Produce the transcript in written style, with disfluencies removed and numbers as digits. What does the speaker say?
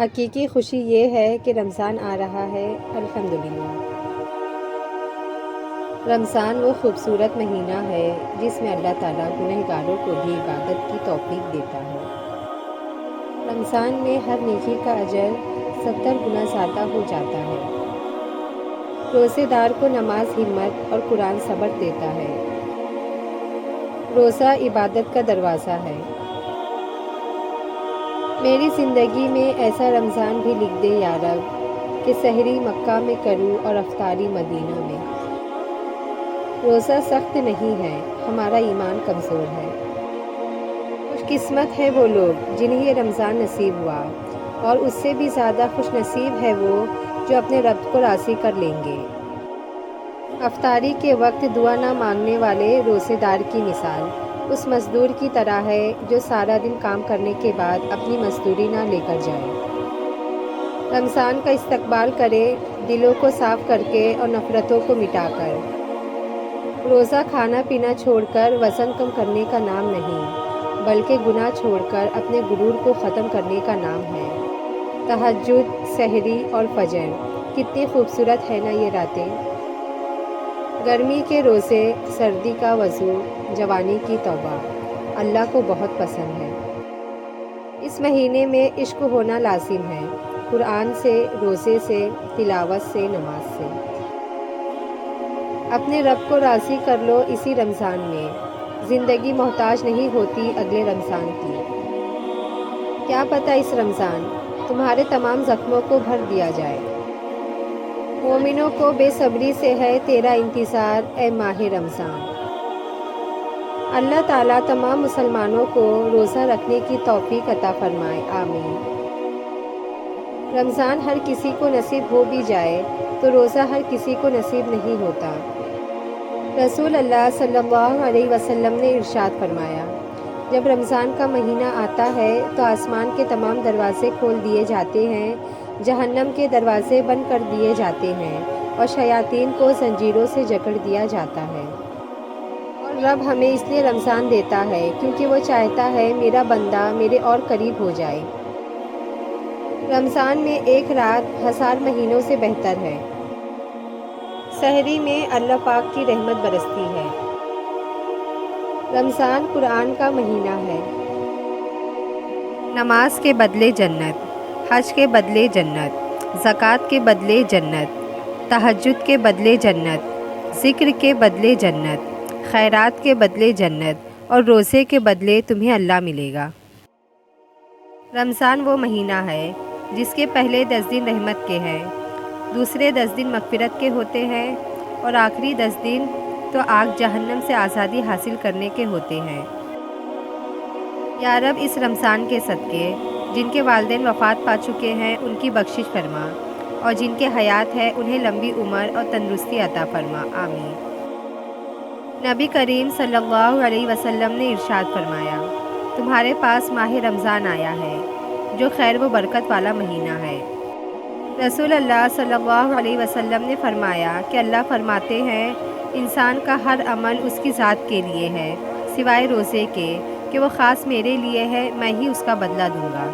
حقیقی خوشی یہ ہے کہ رمضان آ رہا ہے، الحمدللہ۔ رمضان وہ خوبصورت مہینہ ہے جس میں اللہ تعالیٰ گنہگاروں کو بھی عبادت کی توفیق دیتا ہے۔ رمضان میں ہر نیکی کا اجر 70 گنا زیادہ ہو جاتا ہے۔ روزے دار کو نماز ہمت اور قرآن صبر دیتا ہے۔ روزہ عبادت کا دروازہ ہے۔ میری زندگی میں ایسا رمضان بھی لکھ دے یا رب کہ سحری مکہ میں کروں اور افطاری مدینہ میں۔ روزہ سخت نہیں ہے، ہمارا ایمان کمزور ہے۔ خوش قسمت ہے وہ لوگ جنہیں یہ رمضان نصیب ہوا، اور اس سے بھی زیادہ خوش نصیب ہے وہ جو اپنے رب کو راضی کر لیں گے۔ افطاری کے وقت دعا نہ مانگنے والے روزے دار کی مثال اس مزدور کی طرح ہے جو سارا دن کام کرنے کے بعد اپنی مزدوری نہ لے کر جائے۔ رمضان کا استقبال کرے دلوں کو صاف کر کے اور نفرتوں کو مٹا کر۔ روزہ کھانا پینا چھوڑ کر وزن کم کرنے کا نام نہیں، بلکہ گناہ چھوڑ کر اپنے غرور کو ختم کرنے کا نام ہے۔ تہجد، سحری اور فجر، کتنی خوبصورت ہے نا یہ راتیں۔ گرمی کے روزے، سردی کا وضو، جوانی کی توبہ، اللہ کو بہت پسند ہے۔ اس مہینے میں عشق ہونا لازم ہے، قرآن سے، روزے سے، تلاوت سے، نماز سے۔ اپنے رب کو راضی کر لو اسی رمضان میں، زندگی محتاج نہیں ہوتی اگلے رمضان کی۔ کیا پتہ اس رمضان تمہارے تمام زخموں کو بھر دیا جائے۔ مومنوں کو بے صبری سے ہے تیرا انتظار اے ماہ رمضان۔ اللہ تعالیٰ تمام مسلمانوں کو روزہ رکھنے کی توفیق عطا فرمائے، آمین۔ رمضان ہر کسی کو نصیب ہو بھی جائے تو روزہ ہر کسی کو نصیب نہیں ہوتا۔ رسول اللہ صلی اللہ علیہ وسلم نے ارشاد فرمایا، جب رمضان کا مہینہ آتا ہے تو آسمان کے تمام دروازے کھول دیے جاتے ہیں، جہنم کے دروازے بند کر دیے جاتے ہیں اور شیاطین کو زنجیروں سے جکڑ دیا جاتا ہے۔ اور رب ہمیں اس لیے رمضان دیتا ہے کیونکہ وہ چاہتا ہے میرا بندہ میرے اور قریب ہو جائے۔ رمضان میں ایک رات 1000 مہینوں سے بہتر ہے۔ سحری میں اللہ پاک کی رحمت برستی ہے۔ رمضان قرآن کا مہینہ ہے۔ نماز کے بدلے جنت، حج کے بدلے جنت، زکوٰۃ کے بدلے جنت، تہجد کے بدلے جنت، ذکر کے بدلے جنت، خیرات کے بدلے جنت اور روزے کے بدلے تمہیں اللہ ملے گا۔ رمضان وہ مہینہ ہے جس کے پہلے 10 دن رحمت کے ہیں، دوسرے 10 دن مغفرت کے ہوتے ہیں اور آخری 10 دن تو آگ جہنم سے آزادی حاصل کرنے کے ہوتے ہیں۔ یا رب اس رمضان کے صدقے جن کے والدین وفات پا چکے ہیں ان کی بخشش فرما، اور جن کے حیات ہے انہیں لمبی عمر اور تندرستی عطا فرما، آمین۔ نبی کریم صلی اللہ علیہ وسلم نے ارشاد فرمایا، تمہارے پاس ماہ رمضان آیا ہے جو خیر و برکت والا مہینہ ہے۔ رسول اللہ صلی اللہ علیہ وسلم نے فرمایا کہ اللہ فرماتے ہیں، انسان کا ہر عمل اس کی ذات کے لیے ہے سوائے روزے کے کہ وہ خاص میرے لیے ہے، میں ہی اس کا بدلہ دوں گا۔